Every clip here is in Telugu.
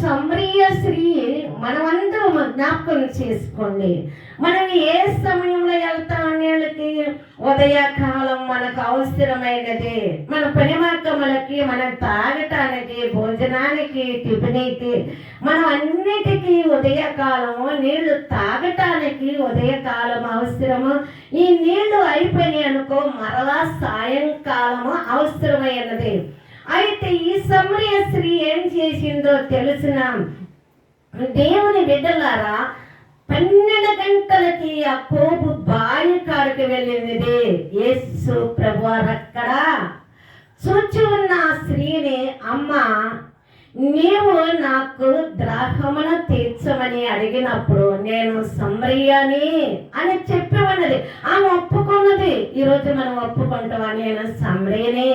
సమరయ స్త్రీ మనమందరం జ్ఞాపకం చేసుకోండి. మనం ఏ సమయంలో వెళ్తాం నీళ్ళకి? ఉదయకాలం మనకు అవసరమైనది. మన పని మార్గములకి, మనం తాగటానికి, భోజనానికి, టిఫిన్కి, మనం అన్నిటికీ ఉదయకాలము నీళ్లు తాగటానికి ఉదయకాలం అవసరము. ఈ నీళ్లు అయిపోయినాయి అనుకో, మరలా సాయంకాలము అవసరమైనది. అయితే ఈ సమరయ స్త్రీ ఏం చేసిందో తెలిసిన దేవుని బిడ్డలారా, 12 గంటలకి ఆ కోపు బావి కాడికి వెళ్ళింది. యేసు ప్రభువారు అక్కడ చూచి ఉన్న ఆ స్త్రీని, అమ్మ నీవు నాకు ద్రాహమును తీర్చమని అడిగినప్పుడు నేను సమరయని అని చెప్పి ఉన్నది. ఆమె ఒప్పుకున్నది. ఈరోజు మనం ఒప్పుకుంటావా? నేను సమరయని,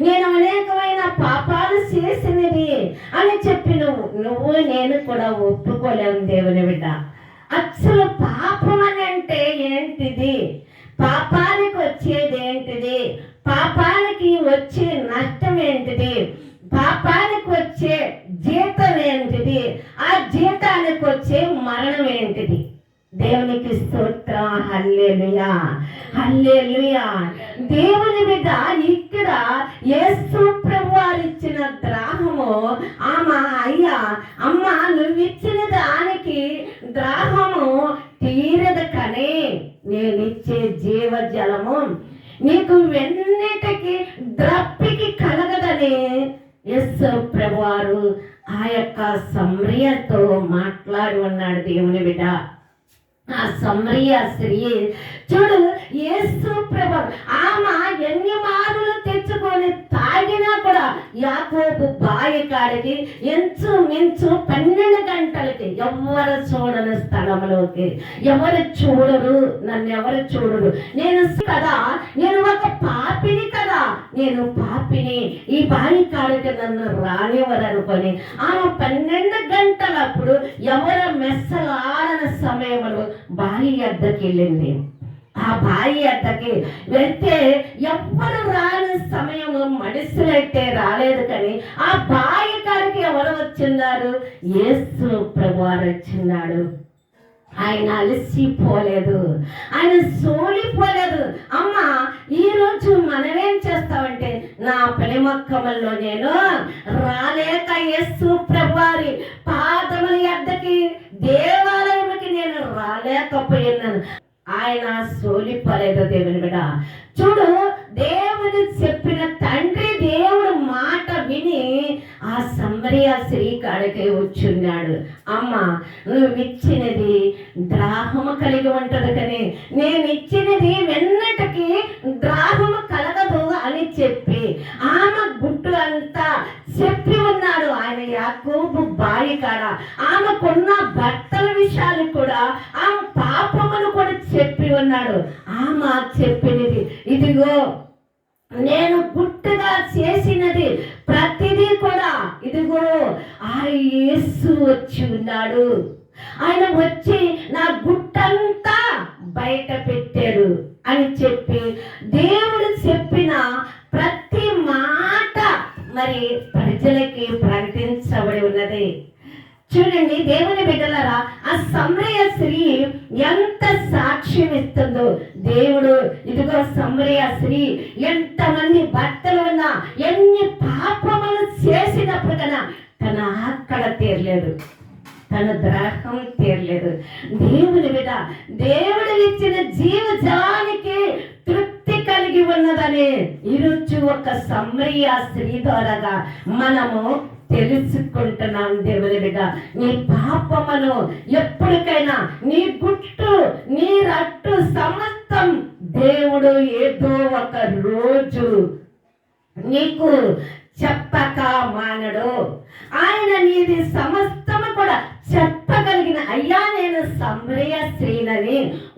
నేను అనేకమైన పాపాలు చేసినది అని చెప్పి నువ్వు నేను కూడా ఒప్పుకోలేము దేవుని బిడ్డ. అసలు పాపం అని అంటే ఏంటిది? పాపానికి వచ్చేది ఏంటిది? పాపానికి వచ్చే నష్టం ఏంటిది? పాపానికి వచ్చే జీతం ఏంటిది? ఆ జీతానికి వచ్చే మరణం ఏంటిది? దేవునికి స్తోత్రం. హల్లెలూయా, హల్లెలూయా. దేవుని బిడ్డ ఇక్కడ యేసు ప్రభువారు ఇచ్చిన ద్రాహము, ఆమె అయ్యా అమ్మ నువ్వు ఇచ్చిన దానికి ద్రాహము తీరదు, కానీ నేనిచ్చే జీవజలము నీకు వెన్నిటికి ద్రప్పికి కలగదని యేసు ప్రభువారు ఆ యొక్క సమరయతో మాట్లాడి ఉన్నాడు. దేవుని బిడ్డ, ఆ సమరయ స్త్రీ చూడు, యేసు ప్రభువు ఆమె ఎన్ని మారులు తెచ్చుకొని తాగినా కూడా యాకోబు బావి కాడికి ఇంచుమించు 12 గంటలకి ఎవరు చూడని స్థలంలోకి, ఎవరు చూడరు, నన్ను ఎవరు చూడరు, నేను కదా, నేను ఒక పాపిని కదా, నేను పాపిని, ఈ బావి కాడికి నన్ను రానివ్వరు అనుకొని ఆమె 12 గంటలప్పుడు ఎవరు మెస్సలాడని సమయంలో బావి అద్దకి వెళ్ళింది. ఆ బావి అద్దకి వెళ్తే ఎవ్వరు రాని సమయంలో మనుషులైతే రాలేదు, కానీ ఆ బావి కాడికి ఎవరు వచ్చిన్నారు? యేసు ప్రభువారు వచ్చిన్నాడు. ఆయన అలసిపోలేదు, ఆయన సోలిపోలేదు. అమ్మ ఈరోజు మనమేం చేస్తామంటే, నా పనిమక్కమల్లో నేను రాలేక యేసు ప్రభువారి పాదముల యొద్దకి దేవాలయంకి నేను రాలేకపోయినాను. ఆయన సోలిపోలేదు. దేవుని బిడ్డ చూడు, దేవుని చెప్పిన తండ్రి దేవుడు మాట విని ఆ సమరయ స్త్రీ కాడికి వచ్చున్నాడు. అమ్మ నువ్వు ఇచ్చినది ద్రాహము కలిగి ఉంటది, కానీ నేను ఇచ్చినది వెన్నటికి ద్రాహము కలగదు అని చెప్పి ఆమె గుట్టు అంతా చెప్పి ఉన్నాడు. ఆయన యాకోబు బావి కాడ ఆమెకున్న భర్తల విషయాలు కూడా, ఆమె పాపమును కూడా చెప్పి ఉన్నాడు. ఆమె చెప్పినది, ఇదిగో నేను గుట్టుగా చేసినది ప్రతిదీ కూడా, ఇదిగో ఆ యేసు వచ్చి ఉన్నాడు, ఆయన వచ్చి నా గుట్టంతా బయట పెట్టాడు అని చెప్పి దేవుడు చెప్పిన ప్రతి మాట మరి ప్రజలకి ప్రకటించబడి ఉన్నది. చూడండి దేవుని బిడ్డలారా, ఆ సమరయ స్త్రీ ఎంత సాక్ష్యం ఇస్తుందో. దేవుడు ఇదిగో సమరయ స్త్రీ ఎంతమంది భర్తలు ఉన్నా, ఎన్ని పాపములు చేసినప్పుడు కన్నా తన అక్కడ తీరలేదు, తన ద్రాహం తీరలేదు. దేవుని బిడ్డ దేవుడు ఇచ్చిన జీవజలానికి తృప్తి కలిగి ఉన్నదని ఈరోజు ఒక సమరయ స్త్రీ ద్వారాగా మనము తెలుసుకుంటున్నాం. దేవుని బిడ్డ, నీ పాపమును ఎప్పటికైనా, నీ గుట్టు నీ రట్టు సమస్తం దేవుడు ఏదో ఒక రోజు నీకు చెప్పక మానడు. ఆయన నీది సమస్తము కూడా చెప్పగలిగిన, అయ్యా నేను సమరయ స్త్రీలని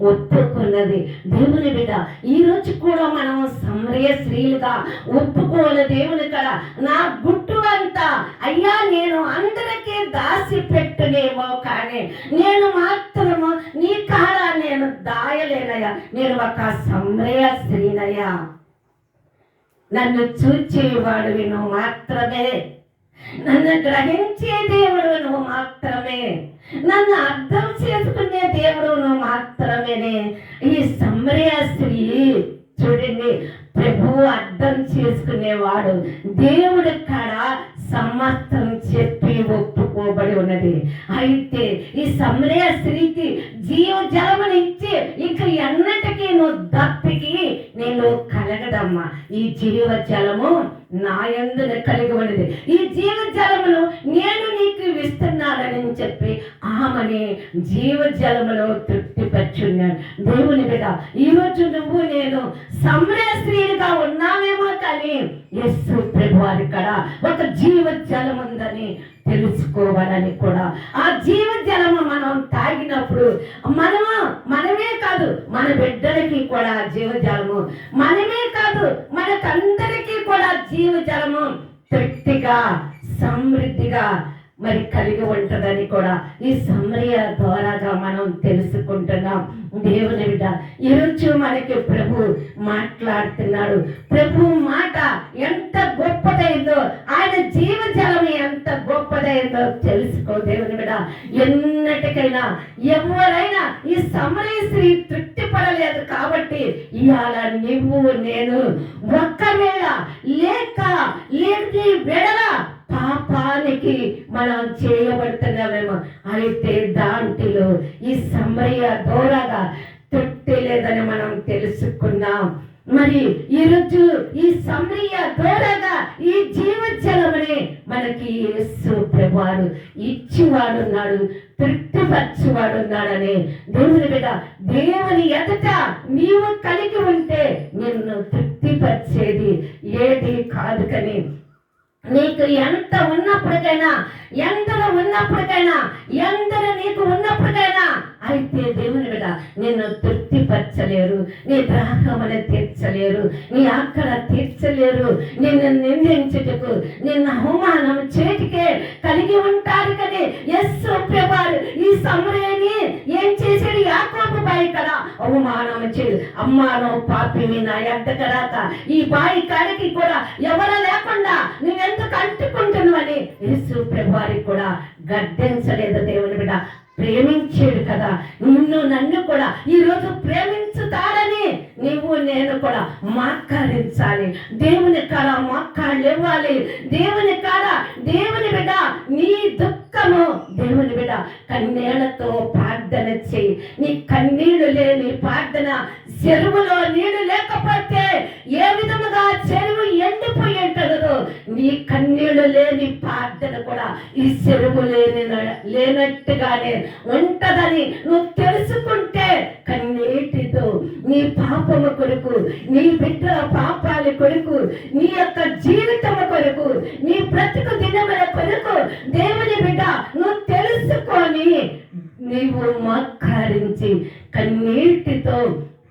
ఒప్పుకున్నది. దేవుని బిడ్డ ఈ రోజు కూడా మనం సమరయ స్త్రీలుగా ఒప్పుకోవాలి. దేవుని కదా నా గుట్టు అంతా అయ్యా నేను అందరికీ దాసి పెట్టునేమో, కానీ నేను మాత్రము నీ కాడ నేను దాయలేనయ్యా, నేను ఒక సమరయ స్త్రీనయ్యా, నన్ను చూచేవాడు నువ్వు మాత్రమే, నన్ను గ్రహించే దేవుడు మాత్రమే, నన్ను అర్థం చేసుకునే దేవుడు నువ్వు మాత్రమేనే. ఈ సమరయ స్త్రీ చూడండి, ప్రభువు అర్థం చేసుకునేవాడు. దేవుడు కాడ సమస్తం చెప్పి ఒప్పుకోబడి ఉన్నది. అయితే ఈ సమరయ స్త్రీకి జీవ జలమునిచ్చి ఇంక ఎన్నటికీ నువ్వు దప్పికి నేను కలగదమ్మా. ఈ జీవ జలము నా యందు కలిగి ఉన్నది, ఈ జీవ జలమును నేను నీకు ఇస్తున్నానని చెప్పి ఆమెని జీవ జలములో తృప్తిపరుచున్నాడు. దేవుని బిడ్డ, ఈరోజు నువ్వు నేను సమరయ స్త్రీలుగా ఉన్నామేమో, కానీ యేసు ప్రభువారి కాడ ఒక జీవ జలం ఉందని తెలుసుకోవాలని కూడా, ఆ జీవ జలము మనం తాగినప్పుడు మనమే కాదు మన బిడ్డలకి కూడా జీవ జలము, మనమే కాదు మనకందరికీ కూడా జీవ జలము తృప్తిగా సమృద్ధిగా మరి కలిగి ఉంటుందని కూడా ఈ సమరయ ద్వారాగా మనం తెలుసుకుంటున్నాం. దేవుని బిడ్డ, ఈరోజు మనకి ప్రభు మాట్లాడుతున్నాడు. ప్రభు మాట ఎంత గొప్పదైందో, ఆయన జీవ జలం ఎంత గొప్పదైందో తెలుసుకో. దేవుని బిడ్డ, ఎన్నటికైనా ఎవరైనా ఈ సమరయ స్త్రీ తృప్తి పడలేదు కాబట్టి ఇవాళ నువ్వు నేను ఒక్కవేళ లేని వెడల పాపానికి మనం చేయబడుతున్నామేమో, అయితే దాంట్లో ఈ సమరయ ద్వారాగా తృప్తి లేదని మనం తెలుసుకున్నాం. మరి ఈరోజు ఈ సమరయ ద్వారాగా ఈ జీవ జలమని మనకి యేసు ప్రభువారు ఇచ్చివాడున్నాడు, తృప్తిపరచువాడున్నాడని. దేవుని బిడ్డ, దేవుని ఎదుట నీవు కలిగి ఉంటే నిన్ను తృప్తిపరిచేది ఏది కాదు. కానీ నీకు ఎంత ఉన్నప్పటికైనా, ఎందరూ ఉన్నప్పటికైనా, ఎందరూ నీకు ఉన్నప్పటికైనా, అయితే దేవుని బిడ్డ నిన్ను తృప్తిపరచలేరు, నీ దాహమును తీర్చలేరు, నీ ఆకల తీర్చలేరు. నిన్ను నిందించుటకు, నిన్ను అవమానం చేతికే కలిగి ఉంటారు. కానీ యేసు ప్రభువారు ఈ సమరయని ఏం చేశాడు? యాకోబు బాయి కదా అవమానం చేయదు. అమ్మాను పాపిని నా ఎద్దకు రాక ఈ బాయి కాడికి కూడా ఎవరు లేకుండా నువ్వెందుకు అంటుకుంటున్నావని యేసు ప్రభువారికి కూడా గద్దించలేదు. దేవుని బిడ్డ ప్రేమించాడు కదా, నన్ను కూడా ఈరోజు ప్రేమించుతాడని నువ్వు నేను కూడా మాట్లాడించాలి. దేవుని కాడ మాట్లాడలు ఇవ్వాలి. దేవుని కాడ దేవుని బిడ్డ నీ దుఃఖము దేవుని బిడ్డ కన్నీళ్లతో ప్రార్థన చేయి. నీ కన్నీళ్లు లేని ప్రార్థన, చెరువులో నీళ్లు లేకపోతే ఏ విధముగా చెరువు ఎండిపోయి ఉంటుందో, నీ కన్నీళ్లు లేని ప్రార్థన కూడా ఈ చెరువు లేనట్టుగానే ఉంటదని నువ్వు తెలుసుకుంటే, కన్నీటితో నీ పాపము కొరకు, నీ బిడ్డల పాపాల కొరకు, నీ యొక్క జీవితము కొరకు, నీ బ్రతుకు దినముల కొరకు దేవుని బిడ్డ నువ్వు తెలుసుకొని నీవు మోకరించి కన్నీటితో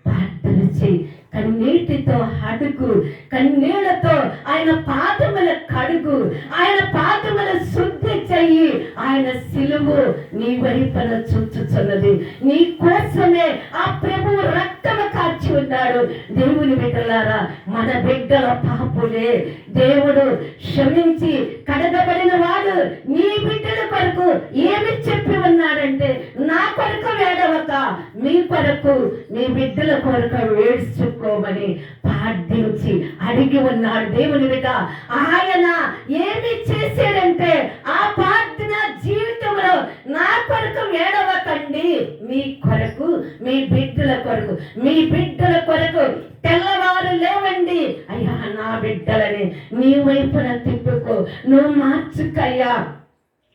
ప్రార్థన చేయి. కన్నీటితో అడుగు, కన్నీళ్లతో ఆయన పాదముల కడుగు, ఆయన పాదముల శుద్ధి చెయ్యి. ఆయన సిలువు నీ వైపున చూచుచున్నది. నీ కోసమే ఆ ప్రభువు రక్తము కార్చి ఉన్నాడు. దేవుని బిడ్డలారా, మన బిడ్డల పాపులే దేవుడు క్షమించి కడగబడిన వాడు నీ బిడ్డల కొరకు ఏమి చెప్పి ఉన్నాడంటే, నా కొరకు వేడవక మీ కొరకు, మీ బిడ్డల కొరకు వేడ్చుకోమని ప్రార్థించి అడిగి ఉన్నాడు. దేవుని బిడ్డ, ఆయన ఏమి చేశాడంటే ఆ ప్రార్థన జీవితంలో నా కొరకు వేడవకండి, మీ కొరకు, మీ బిడ్డల కొరకు, మీ బిడ్డల కొరకు తెల్లవారు లేవండి. అయ్యా నా బిడ్డలని నీ వైపున తిప్పుకో, నువ్వు మార్చుకయ్యా.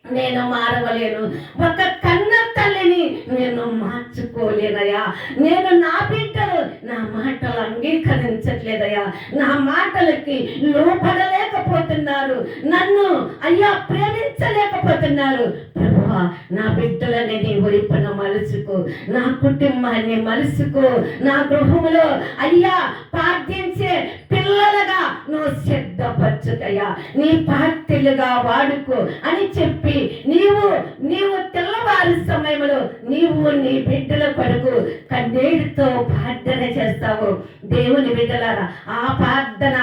నేను మారవలేను, ఒక కన్న తల్లిని నేను మార్చుకోలేనయ్యా. నేను నా బిడ్డలు నా మాటలు అంగీకరించట్లేదయ్యా, నా మాటలకి లోపడలేకపోతున్నారు, నన్ను అయ్యా ప్రేమించలేకపోతున్నారు. ప్రభువా, నా బిడ్డలని నీ వైపున మలుచుకో, నా కుటుంబాన్ని మలుచుకో, నా గృహములో అయ్యా ప్రార్థించే పిల్లలుగా నువ్వు సిద్ధపరచుకయ్యా, నీ పార్టీలుగా వాడుకో అని చెప్పి నీవు తెల్లవారి సమయంలో నీవు నీ బిడ్డల కొరకు కన్నీటితో ప్రార్థన చేస్తావు. దేవుని బిడ్డలారా, ఆ ప్రార్థన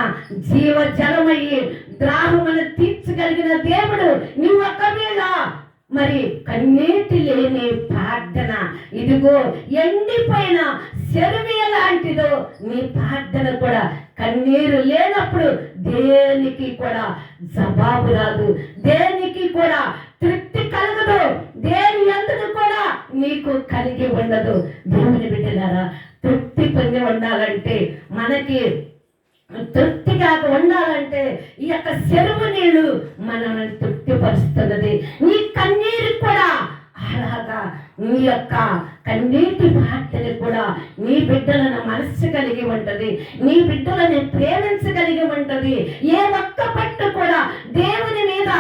జీవ జలమయ్యి దాహమును తీర్చగలిగిన దేవుడు నువ్వు ఒకవేళ మరి కన్నీటి లేని ప్రార్థన, ఇదిగో ఎండిపోయిన చెరువు లాంటిదో నీ ప్రార్థన కూడా. కన్నీరు లేనప్పుడు దేనికి కూడా జవాబు రాదు, దేనికి కూడా తృప్తి కలగదు, దేని ఎందుకు కూడా నీకు కలిగి ఉండదు. దేవుని బిడ్డలారా, తృప్తి పొంది ఉండాలంటే, మనకి తృప్తిగా ఉండాలంటే ఈ యొక్క చెరువు నీళ్లు మనల్ని తృప్తిపరుస్తున్నది. నీ కన్నీరు కూడా అలాగా నీ యొక్క కన్నీటి ప్రార్థన కూడా నీ బిడ్డలను మనస్సు కలిగి ఉంటది, నీ బిడ్డలని ప్రేమించగలిగి ఉంటది. ఏ ఒక్క పట్టు కూడా దేవుని మీద,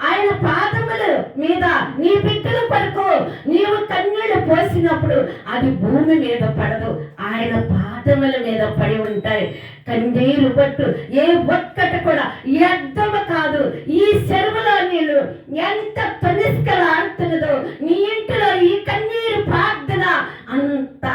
ఆయన పాదముల మీద నీ బిడ్డల కొరకు నీవు కన్నీళ్లు పోసినప్పుడు అది భూమి మీద పడదు, ఆయన పాదముల మీద పడి ఉంటాయి. కన్నీరు పట్టు ఏ ఒక్కటి కూడా వ్యర్థము కాదు. ఈ చెరువులో నీళ్ళు ఎంత తొలిస్కలాడుతున్నదో నీ ఇంటిలో ఈ కన్నీరు ప్రార్థన అంత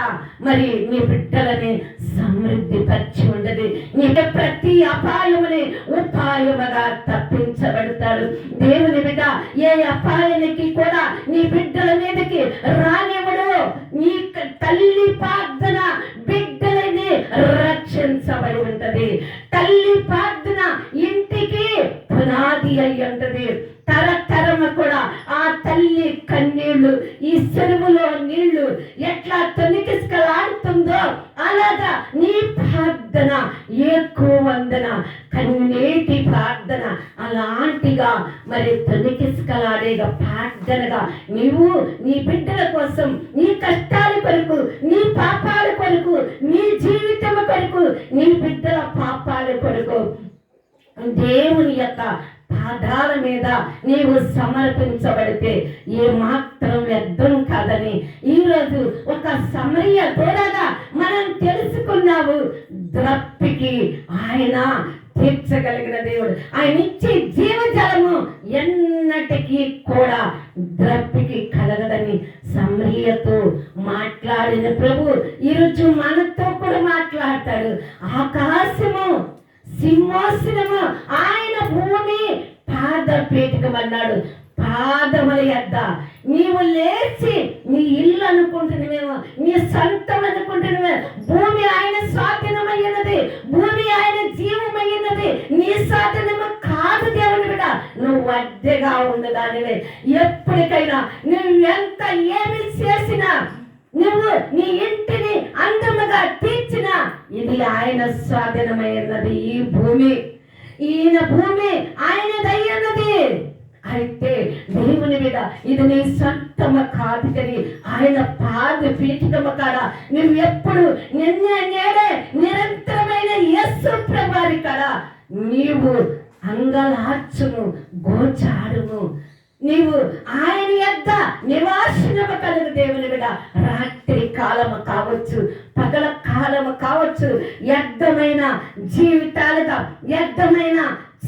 మరి నీ బిడ్డలని సమృద్ధి పరిచి ఉండదు. నీ ప్రతి అపాయముని ఉపాయముగా తప్పించబడతాడు. దేవుని బిడ్డ ఏ అపాయానికి కూడా నీ బిడ్డల మీదకి రానివ్వడు. నీ తల్లి ప్రార్థన బిడ్డలని రక్షించబడి ఉంటది. తల్లి ప్రార్థన ఇంటికి పునాది అయి ఉంటది. తరతరము కూడా ఆ తల్లి కన్నీళ్లు, ఈ చెరువులో నీళ్లు ఎట్లా తొనికిస్కలాడుతుందో అలాగా నీ ప్రార్థన ఎక్కువ వందన కన్నీటి ప్రార్థన అలాంటిగా మరి తొనికిస్కలాడేగా ప్రార్థనగా నీవు నీ బిడ్డల కోసం, నీ కష్టాల కొరకు, నీ పాపాల కొరకు, నీ జీవితం కొరకు, నీ బిడ్డల పాపాల కొరకు దేవుని యొక్క పాదాల మీద నీవు సమర్పించబడితే ఏ మాత్రం వ్యర్థం కాదని ఈరోజు ఒక సమరయ దూడగా మనం తెలుసుకున్నావు. ద్రప్పికి ఆయన తీర్చగలిగిన దేవుడు, ఆయన ఇచ్చే జీవజలము ఎన్నటికీ కూడా ద్రప్పికి కలగదని సమరియతో మాట్లాడిన ప్రభు ఈరోజు మనతో కూడా మాట్లాడతాడు. ఆకాశము సింహాసనము, ఆయన భూమి పాదపీఠకమన్నాడు. పాదముల యొద్ద నీవు లేచి నీ ఇల్లు అనుకుంటున్నావేమో, నీ సొంతం అనుకుంటున్నావేమో. భూమి ఆయన స్వాధీనమైనది, భూమి ఆయన జీవమైనది, నీ స్వాధీనము కాదు. దేవుని బిడ్డ, నువ్వు అద్దెగా ఉన్నదానివే. ఎప్పటికైనా నువ్వు ఎంత ఏమి చేసినా, నువ్వు నీ ఇంటిని అందముగా తీర్చిన ఇది ఆయన స్వాధీనమైనది. ఈ భూమి, ఈయన భూమి ఆయనదయ్యన్నది. అయితే దేవుని మీద ఇది నీ సొంతము కాదు కానీ ఆయన పాద పీఠికము కాడ నువ్వు ఎప్పుడు నేడే నిరంతరమైన యేసు ప్రభువారి కాడ నీవు అంగలార్చును, గోచాడుము. నీవు ఆయన యొద్ద నివాసము కలుగు. దేవుని బిడ్డ, రాత్రి కాలము కావచ్చు, పగల కాలము కావచ్చు, వ్యర్థమైన జీవితాలుగా, వ్యర్థమైన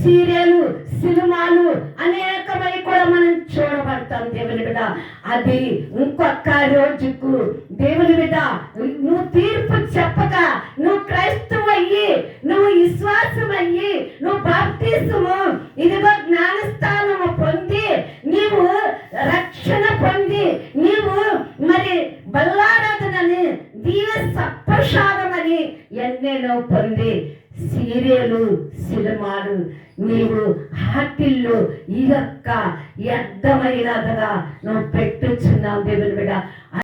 సీరియలు, సినిమాలు అనేకమై కూడా మనం చూడబడతాం. దేవుని బిడ్డ, అది ఇంకొక రోజుకు దేవుని బిడ్డ నువ్వు తీర్పు చెప్పక, నువ్వు క్రైస్తవయ్యి, నువ్వు విశ్వాసమయ్యి, నువ్వు బాప్తిసము, ఇదిగో జ్ఞానస్థానము పొంది, నీవు రక్షణ పొంది, నీవు మరి బల్లారాధనని దీవ సప్రసాదమని ఎన్నెన్నో పొంది సీరియలు, సినిమాలు నీవు హాటిల్లో ఈ యొక్క వ్యర్థమైనదిగా నువ్వు పెట్టుచున్నావు. దేవుని బిడ్డ,